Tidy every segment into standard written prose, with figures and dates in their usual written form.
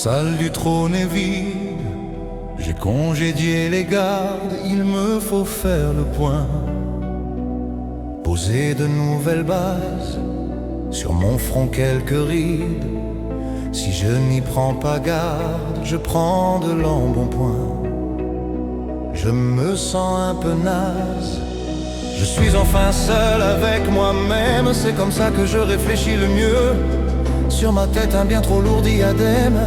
salle du trône est vide, j'ai congédié les gardes, il me faut faire le point. Poser de nouvelles bases, sur mon front quelques rides. Si je n'y prends pas garde, je prends de l'embonpoint. Je me sens un peu naze, je suis enfin seul avec moi-même. C'est comme ça que je réfléchis le mieux. Sur ma tête un bien trop lourd diadème,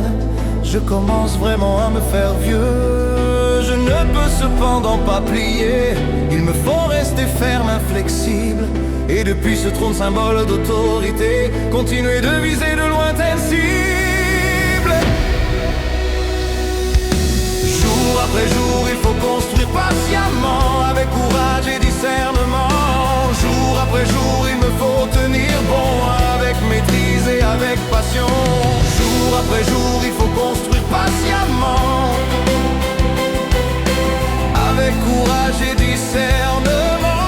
je commence vraiment à me faire vieux. Je ne peux cependant pas plier, il me faut rester ferme, inflexible. Et depuis ce trône symbole d'autorité, continuer de viser de lointaines cibles. Jour après jour, il faut construire patiemment, avec courage et discernement. Jour après jour, il me faut tenir bon, avec maîtrise et avec passion. Jour après jour, il faut construire patiemment, avec courage et discernement.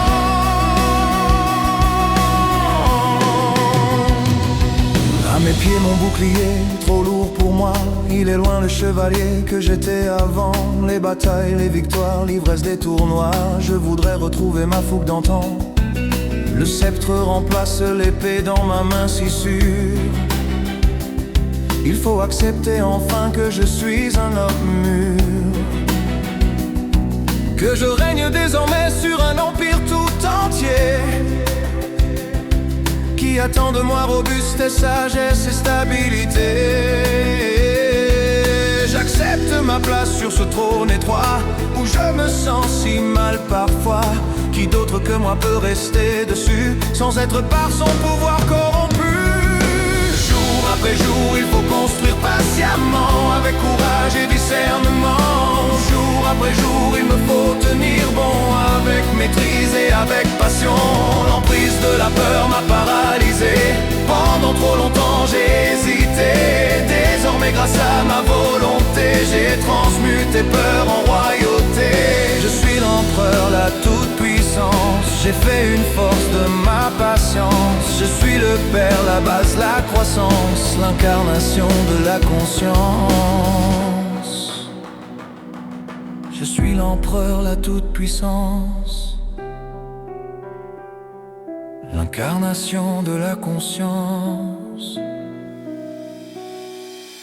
À mes pieds mon bouclier, trop lourd pour moi. Il est loin le chevalier que j'étais avant. Les batailles, les victoires, l'ivresse des tournois. Je voudrais retrouver ma fougue d'antan. Le sceptre remplace l'épée dans ma main si sûre. Il faut accepter enfin que je suis un homme mûr, que je règne désormais sur un empire tout entier, qui attend de moi robustesse, sagesse et stabilité. J'accepte ma place sur ce trône étroit, où je me sens si mal parfois. Qui d'autre que moi peut rester dessus, sans être par son pouvoir corrompu? Jour après jour, il faut construire patiemment, avec courage et discernement. Jour après jour, il me faut tenir bon, avec maîtrise et avec passion. L'emprise de la peur m'a paralysé, pendant trop longtemps j'ai hésité. Désormais grâce à ma volonté, j'ai transmuté peur en royauté. Je suis l'empereur, la toute-puissance, j'ai fait une force de ma patience. Je suis le Père, la base, la croissance, l'incarnation de la conscience. Je suis l'empereur, la toute-puissance, l'incarnation de la conscience.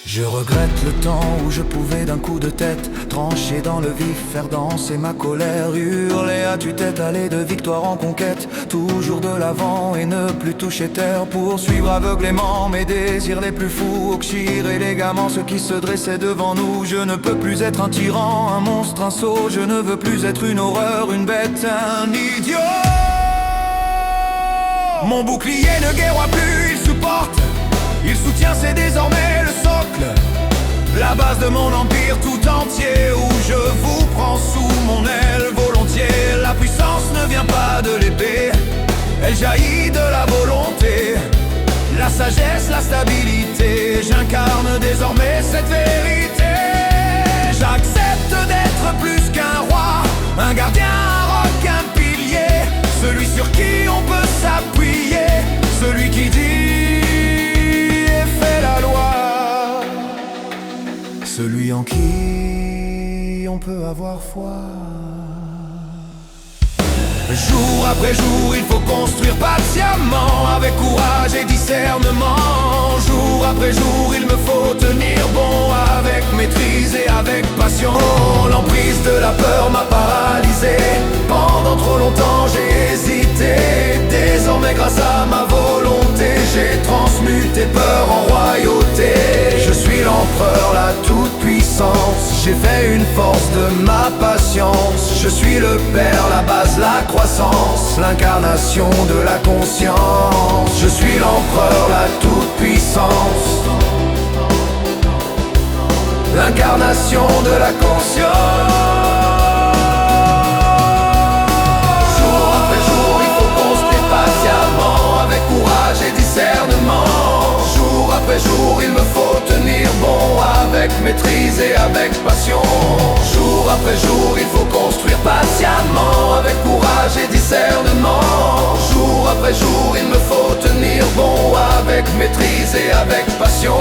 Je regrette le temps où je pouvais d'un coup de tête trancher dans le vif, faire danser ma colère, hurler à tue-tête, aller de victoire en conquête, toujours de l'avant et ne plus toucher terre, poursuivre aveuglément mes désirs les plus fous, oxyre élégamment ce qui se dressait devant nous. Je ne peux plus être un tyran, un monstre, un sot, je ne veux plus être une horreur, une bête, un idiot. Mon bouclier ne guerroie plus, il supporte, il soutient, c'est désormais le socle, la base de mon empire tout entier, où je vous prends sous mon aile volontiers. La puissance ne vient pas de l'épée, elle jaillit de la volonté, la sagesse, la stabilité. J'incarne désormais cette vérité. J'accepte d'être plus qu'un roi, un gardien, un roc, un pilier, celui sur qui on peut s'appuyer, celui qui dit fait la loi, celui en qui on peut avoir foi. Jour après jour, il faut construire patiemment, avec courage et discernement. Jour après jour, il me faut tenir bon, avec maîtrise et avec passion. L'emprise de la peur m'a paralysé, pendant trop longtemps j'ai hésité. Désormais grâce à ma volonté, j'ai transmuté peur en royauté. Je suis l'empereur, la toute-puissance, j'ai fait une force de ma patience. Je suis le Père, la base, la croissance, l'incarnation de la conscience. Je suis l'empereur, la toute-puissance, l'incarnation de la conscience. Jour après jour, il faut construire patiemment, avec courage et discernement. Jour après jour, il me faut tenir bon, avec maîtrise et avec passion. Jour après jour, il faut construire patiemment, avec courage et discernement. Jour après jour, il me faut tenir bon, avec maîtrise et avec passion.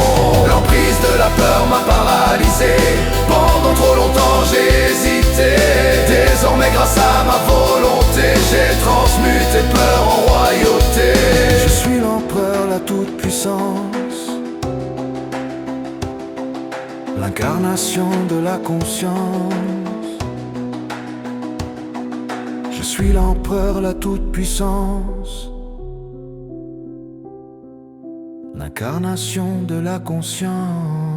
L'emprise de la peur m'a paralysé, l'incarnation de la conscience. Je suis l'empereur, la toute-puissance, l'incarnation de la conscience.